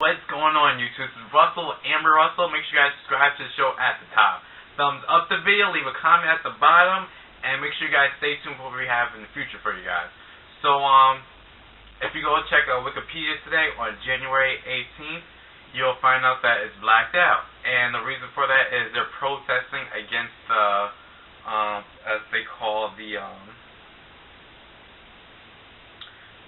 What's going on, YouTube? This is Russell, AmbeRussell. Make sure you guys subscribe to the show at the top. Thumbs up the video, leave a comment at the bottom, and make sure you guys stay tuned for what we have in the future for you guys. So, if you go check out Wikipedia today on January 18th, you'll find out that it's blacked out. And the reason for that is they're protesting against the, as they call the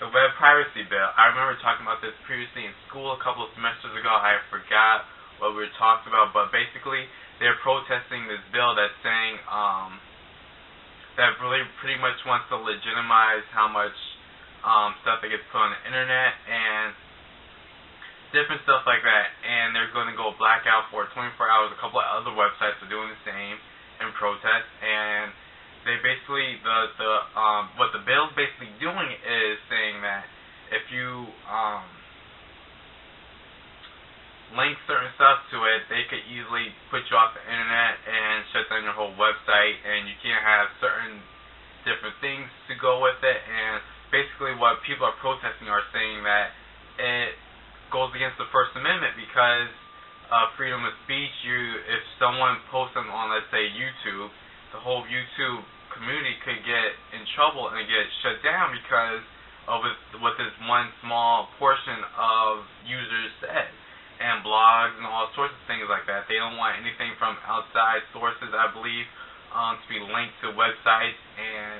web privacy bill. I remember talking about this previously in school a couple of semesters ago. I forgot what we were talking about, but basically they're protesting this bill that's saying that really pretty much wants to legitimize how much stuff that gets put on the internet and different stuff like that. And they're going to go blackout for 24 hours. A couple of other websites are doing the same in protest, and they basically what the bill's basically doing is saying that if you link certain stuff to it, they could easily put you off the internet and shut down your whole website, and you can't have certain different things to go with it. And basically what people are protesting are saying that it goes against the First Amendment because freedom of speech. If someone posts on, let's say, YouTube, the whole YouTube community could get in trouble and get shut down because of what this one small portion of users said, and blogs and all sorts of things like that. They don't want anything from outside sources, I believe, to be linked to websites, and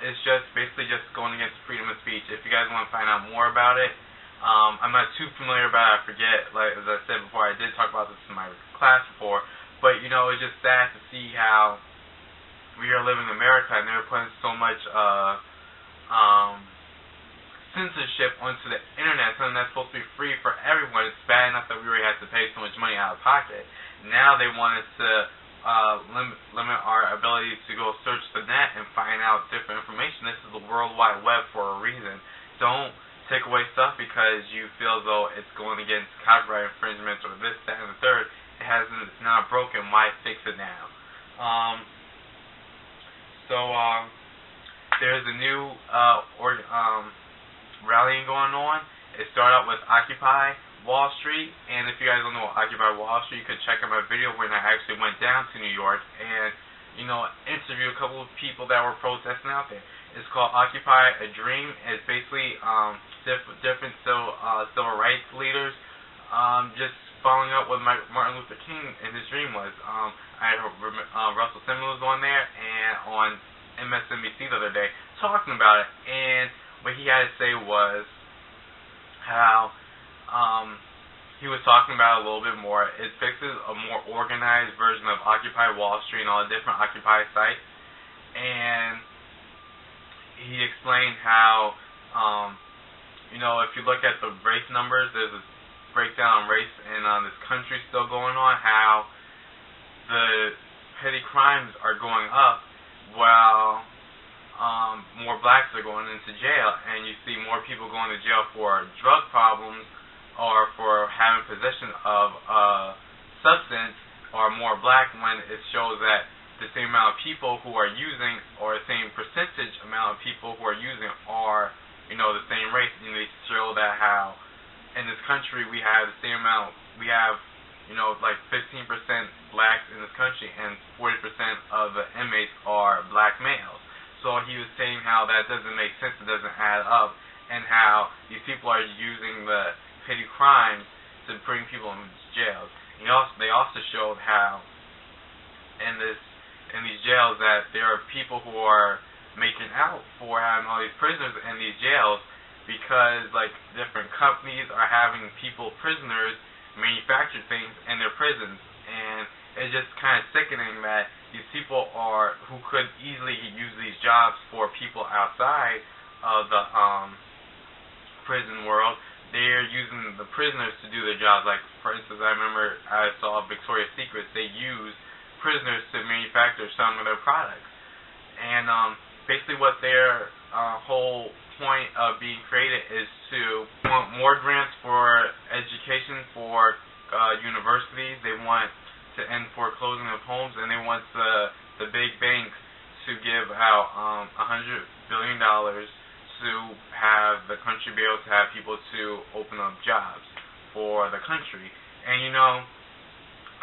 it's just basically just going against freedom of speech. If you guys want to find out more about it, I'm not too familiar about it. I forget, like as I said before, I did talk about this in my class before, but it's just sad to see how we are living in America and they're putting so much censorship onto the internet, something that's supposed to be free for everyone. It's bad enough that we already have to pay so much money out of pocket. Now they want us to limit our ability to go search the net and find out different information. This is the World Wide Web for a reason. Don't take away stuff because you feel as though it's going against copyright infringement or this, that, and the third. It's not broken. Why fix it now? There's a new rallying going on. It started out with Occupy Wall Street, and if you guys don't know what Occupy Wall Street, you could check out my video when I actually went down to New York and interview a couple of people that were protesting out there. It's called Occupy a Dream. It's basically different civil rights leaders just following up what Martin Luther King and his dream was. I had Russell Simmons was on there and on MSNBC the other day talking about it, and what he had to say was how he was talking about it a little bit more. It fixes a more organized version of Occupy Wall Street and all the different Occupy sites, and he explained how if you look at the race numbers, there's a breakdown on race in this country still going on, how the petty crimes are going up while more blacks are going into jail, and you see more people going to jail for drug problems or for having possession of a substance, or more black, when it shows that the same amount of people who are using, or the same percentage amount of people who are using, are the same race. And they show that how in this country we have the same amount, we have like 15% blacks in this country, and 40% of the inmates are black males. So he was saying how that doesn't make sense, it doesn't add up, and how these people are using the petty crimes to bring people into jails. And they also showed how in these jails that there are people who are making out for having all these prisoners in these jails, because like different companies are having people, prisoners, manufacture things in their prisons. And it's just kind of sickening that these people who could easily use these jobs for people outside of the prison world, they're using the prisoners to do their jobs. Like, for instance, I remember I saw Victoria's Secret, they use prisoners to manufacture some of their products. And basically what their whole point of being created is to want more grants for education for universities. They want to end foreclosing of homes, and they want the big banks to give out $100 billion to have the country be able to have people to open up jobs. for the country. And you know,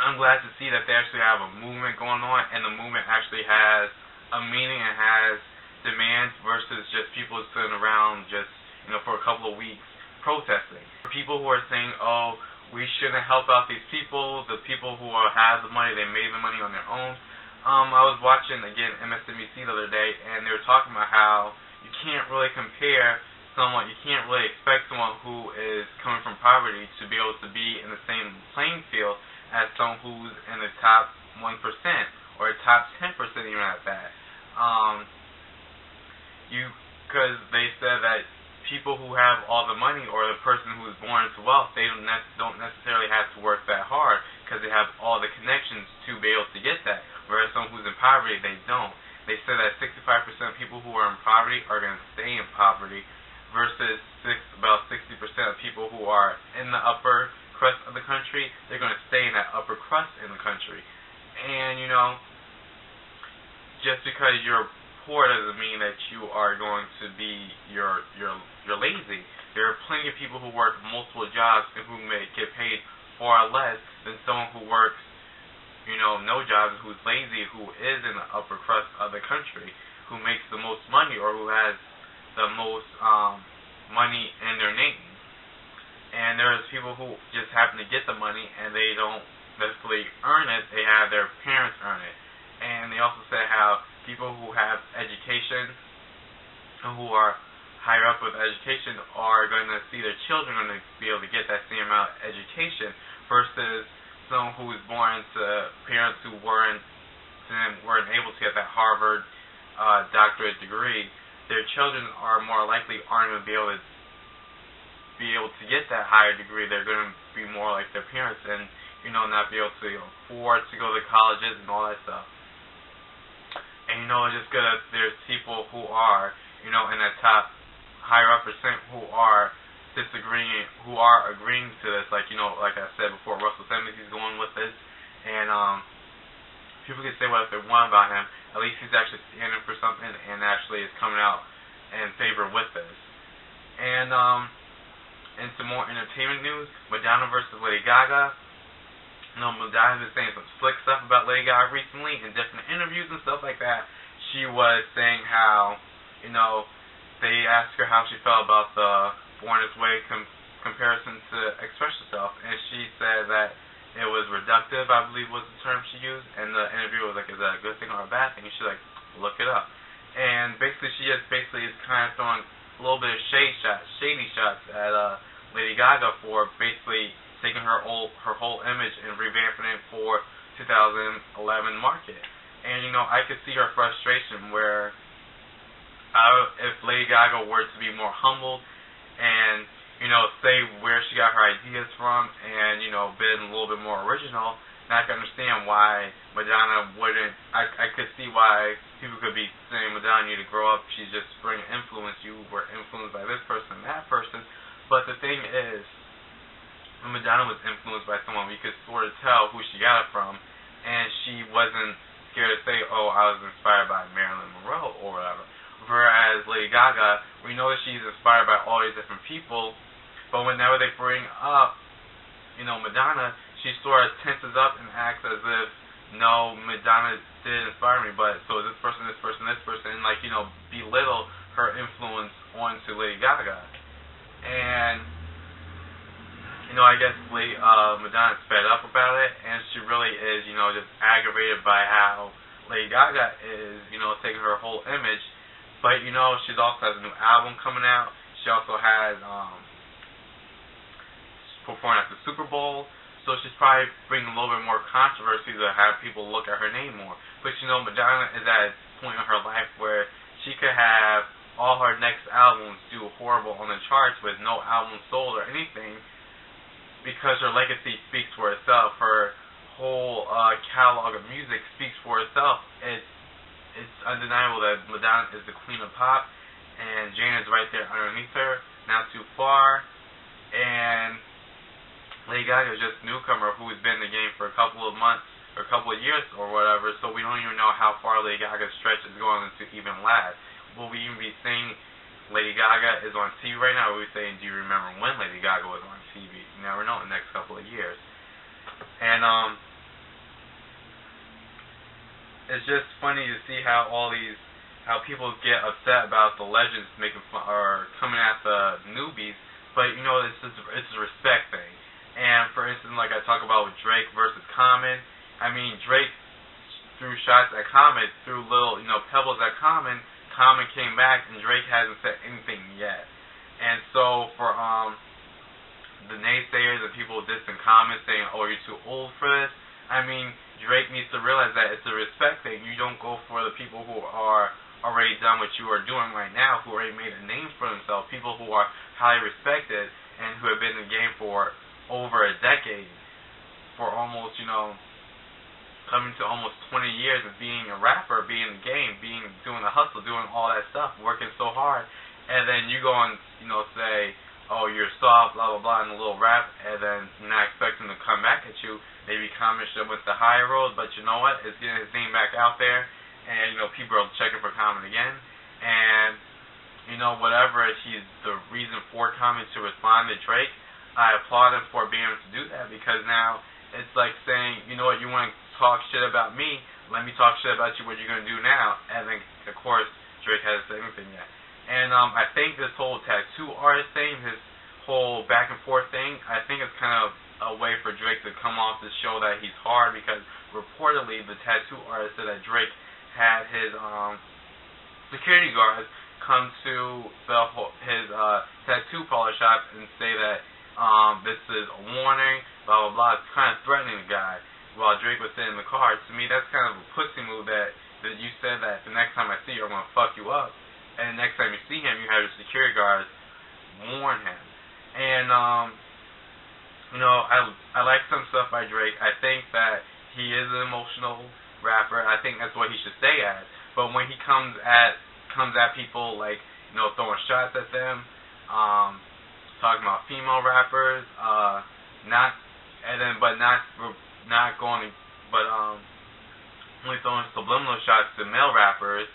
I'm glad to see that they actually have a movement going on, and the movement actually has a meaning and has demands versus just people sitting around just, you know, for a couple of weeks protesting. People who are saying, oh, we shouldn't help out these people, the people who have the money, they made the money on their own. I was watching, again, MSNBC the other day, and they were talking about how you can't really compare someone, you can't really expect someone who is coming from poverty to be able to be in the same playing field as someone who's in the top 1% or top 10% even at that. Because they said that people who have all the money, or the person who is born into wealth, they don't necessarily have to work that hard because they have all the connections to be able to get that. Whereas someone who's in poverty, they don't. They said that 65% of people who are in poverty are going to stay in poverty, versus about 60% of people who are in the upper crust of the country, they're going to stay in that upper crust in the country. And you know, just because you're poor doesn't mean that you are going to be you're lazy. There are plenty of people who work multiple jobs and who may get paid far less than someone who works, you know, no jobs, who's lazy, who is in the upper crust of the country, who makes the most money, or who has the most money in their name. And there's people who just happen to get the money and they don't necessarily earn it, they have their parents earn it. And they also say how people who have education and who are higher up with education are going to see their children going to be able to get that same amount of education, versus someone who was born to parents who weren't able to get that Harvard doctorate degree. Their children are more likely aren't going to be able to get that higher degree. They're going to be more like their parents, and you know, not be able to afford to go to colleges and all that stuff. And you know, it's just good that there's people who are, you know, in that top higher up percent who are agreeing to this. Like, you know, like I said before, Russell Simmons, he's going with this, and people can say what they want about him. At least he's actually standing for something and actually is coming out in favor with this. And into more entertainment news, Madonna versus Lady Gaga. You know, Madonna's been saying some slick stuff about Lady Gaga recently in different interviews and stuff like that. She was saying how, you know, they asked her how she felt about the Born This Way comparison to Express Yourself, and she said that it was reductive, I believe was the term she used, and the interviewer was like, is that a good thing or a bad thing? And she's like, look it up. And basically she just is kind of throwing a little bit of shady shots at Lady Gaga for basically taking her whole image and revamping it for 2011 market. And you know, I could see her frustration where if Lady Gaga were to be more humbled and, you know, say where she got her ideas from and, you know, been a little bit more original, and I can understand why Madonna wouldn't, I could see why people could be saying, Madonna, you need to grow up, she's just bringing influence, you were influenced by this person and that person. But the thing is, when Madonna was influenced by someone, we could sort of tell who she got it from, and she wasn't scared to say, oh, I was inspired by Marilyn Monroe or whatever. Whereas Lady Gaga, we know that she's inspired by all these different people, but whenever they bring up, you know, Madonna, she sort of tenses up and acts as if, no, Madonna did inspire me, but so this person, and like, you know, belittle her influence onto Lady Gaga. And, you know, I guess Madonna's fed up about it, and she really is, you know, just aggravated by how Lady Gaga is, you know, taking her whole image. But, you know, she also has a new album coming out. She also has performed at the Super Bowl. So she's probably bringing a little bit more controversy to have people look at her name more. But, you know, Madonna is at a point in her life where she could have all her next albums do horrible on the charts with no album sold or anything, because her legacy speaks for itself. Her whole catalog of music speaks for itself. It's undeniable that Madonna is the queen of pop, and Janet's right there underneath her, not too far. And Lady Gaga is just a newcomer who's been in the game for a couple of months or a couple of years or whatever, so we don't even know how far Lady Gaga's stretch is going to even last. Will we even be saying Lady Gaga is on TV right now, or are we saying, do you remember when Lady Gaga was on TV? You never know in the next couple of years. And it's just funny to see how people get upset about the legends making fun or coming at the newbies, but it's a respect thing. And for instance, like I talk about with Drake versus Common, I mean Drake threw shots at Common, threw little pebbles at Common. Common came back, and Drake hasn't said anything yet. And so for the naysayers and people dissing Common, saying, "Oh, you're too old for this," I mean Drake needs to realize that it's a respect thing. You don't go for the people who are already done what you are doing right now, who already made a name for themselves, people who are highly respected and who have been in the game for over a decade, for almost coming to almost 20 years of being a rapper, being in the game, doing the hustle, doing all that stuff, working so hard, and then you go and say, "Oh, you're soft, blah blah blah," in a little rap, and then you're not expecting to come back at you. Maybe Common should have went the higher road, but you know what? It's getting his name back out there, and people are checking for Common again, and whatever he's the reason for Common to respond to Drake, I applaud him for being able to do that, because now it's like saying, you know what, you want to talk shit about me, let me talk shit about you, what you're going to do now. And then, of course, Drake hasn't said anything yet. And I think this whole tattoo artist thing, this whole back and forth thing, I think it's kind of a way for Drake to come off to show that he's hard, because reportedly the tattoo artist said that Drake had his security guards come to his tattoo parlor shop and say that this is a warning, blah blah blah. It's kind of threatening the guy while Drake was sitting in the car. To me, that's kind of a pussy move that you said that the next time I see you, I'm going to fuck you up. And the next time you see him, you have your security guards warn him. And, I like some stuff by Drake. I think that he is an emotional rapper. I think that's what he should stay at. But when he comes at people, like, throwing shots at them, talking about female rappers, only throwing subliminal shots to male rappers,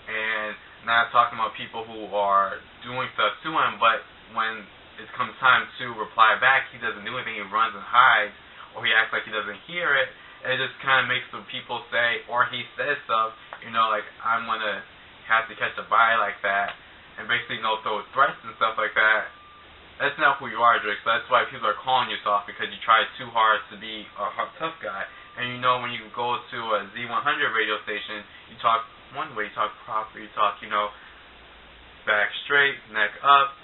and not talking about people who are doing stuff to him, but when it comes time to reply back, he doesn't do anything, he runs and hides, or he acts like he doesn't hear it, and it just kind of makes the people say, or he says stuff, like, I'm going to have to catch a body like that, and basically, throw threats and stuff like that. That's not who you are, Drake, so that's why people are calling you soft, because you try too hard to be a tough guy. And when you go to a Z100 radio station, you talk one way, you talk proper, you talk, back straight, neck up,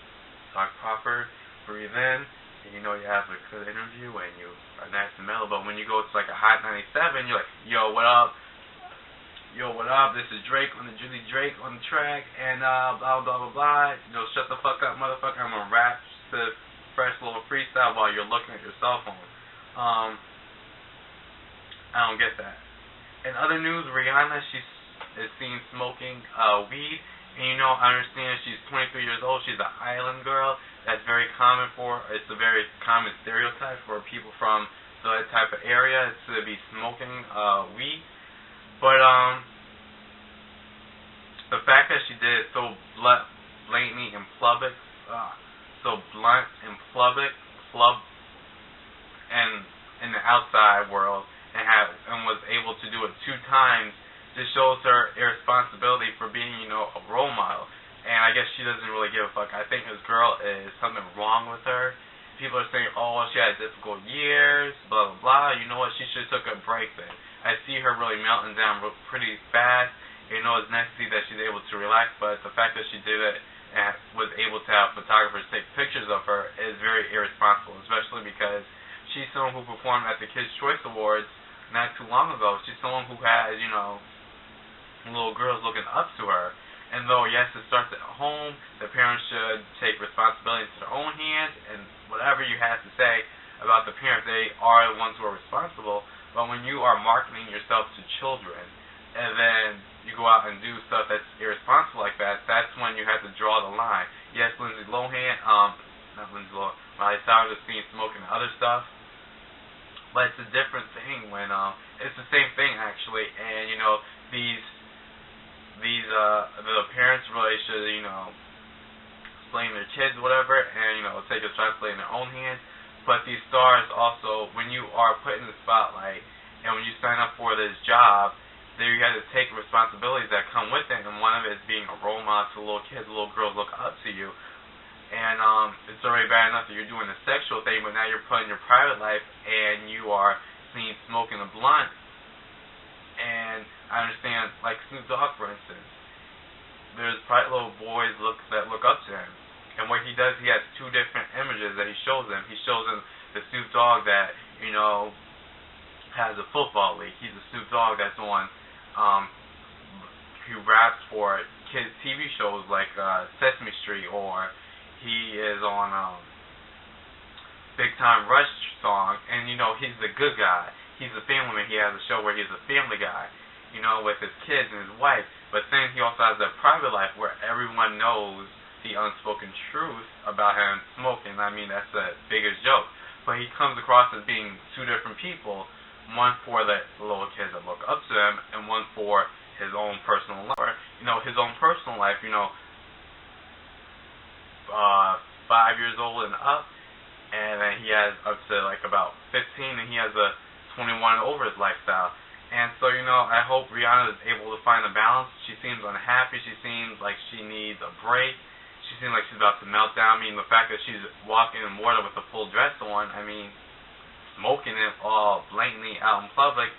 talk proper, breathe in, and you have a good interview, and you are nice and mellow. But when you go to like a Hot 97, you're like, yo, what up? Yo, what up? This is Drake on the Julie Drake on the track, and blah, blah, blah, blah. Shut the fuck up, motherfucker. I'm going to rap this fresh little freestyle while you're looking at your cell phone. I don't get that. In other news, Rihanna, she is seen smoking weed. And I understand she's 23 years old. She's an island girl. That's very common it's a very common stereotype for people from that type of area to be smoking weed. But the fact that she did it so blatantly in public, and in the outside world, and was able to do it 2 times, just shows her irresponsibility for being, a role model. And I guess she doesn't really give a fuck. I think this girl is something wrong with her. People are saying, oh, she had difficult years, blah, blah, blah. You know what? She should have took a break then. I see her really melting down pretty fast. It's nice to see that she's able to relax, but the fact that she did it and was able to have photographers take pictures of her is very irresponsible, especially because she's someone who performed at the Kids' Choice Awards not too long ago. She's someone who has, little girls looking up to her. And though, yes, it starts at home, the parents should take responsibility into their own hands, and whatever you have to say about the parents, they are the ones who are responsible. But when you are marketing yourself to children, and then you go out and do stuff that's irresponsible like that, that's when you have to draw the line. Yes, Lindsay Lohan, not Lindsay Lohan, Miley Cyrus is seen smoking other stuff, but it's a different thing when, it's the same thing actually, and, the parents really should, explain their kids whatever, and, take responsibility in their own hands. But these stars also, when you are put in the spotlight and when you sign up for this job, there you have to take responsibilities that come with it, and one of it is being a role model to little kids. Little girls look up to you. And it's already bad enough that you're doing a sexual thing, but now you're putting your private life and you are seen smoking a blunt. And I understand, like Snoop Dogg, for instance, there's probably little boys that look up to him. And what he does, he has two different images that he shows them. He shows them the Snoop Dogg that, has a football league. He's a Snoop Dogg that's on, he raps for kids' TV shows like Sesame Street, or he is on Big Time Rush song, and he's the good guy. He's a family man. He has a show where he's a family guy, with his kids and his wife. But then he also has that private life where everyone knows the unspoken truth about him smoking. I mean, that's the biggest joke. But he comes across as being two different people, one for the little kids that look up to him, and one for his own personal life. His own personal life, 5 years old and up, and then he has up to like about 15, and he has a 21 over his lifestyle. And so, I hope Rihanna is able to find a balance. She seems unhappy. She seems like she needs a break. She seems like she's about to melt down. I mean, the fact that she's walking in water with a full dress on, I mean, smoking it all blatantly out in public,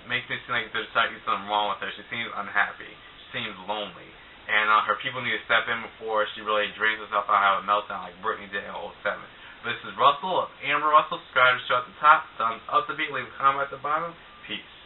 makes me seem like there's something wrong with her. She seems unhappy. She seems lonely. And her people need to step in before she really drains herself out and have a meltdown like Britney did in 2007. This is Russell of AmbeRussell. Subscribe to the show at the top. Thumbs up the beat. Leave a comment at the bottom. Peace.